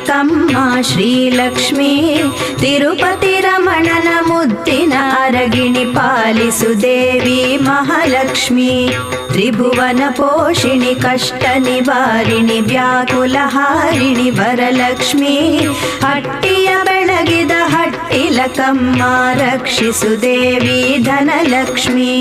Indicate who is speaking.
Speaker 1: ಲಕಮ್ಮ ಶ್ರೀಲಕ್ಷ್ಮೀ ತಿರುಪತಿ ರಮಣನ ಮುದ್ದಿನ ಅರಗಿಣಿ ಪಾಲಿಸು ದೇವಿ ಮಹಾಲಕ್ಷ್ಮಿ ತ್ರಿಭುವನ ಪೋಷಿಣಿ ಕಷ್ಟ ನಿವಾರಿಣಿ ವ್ಯಾಕುಲಹಾರಿಣಿ ವರಲಕ್ಷ್ಮಿ ಹಟ್ಟಿಯ ಬೆಳಗಿದ ಹಟ್ಟಿ ಲಕಮ್ಮ ರಕ್ಷಿಸು ದೇವಿ ಧನಲಕ್ಷ್ಮಿ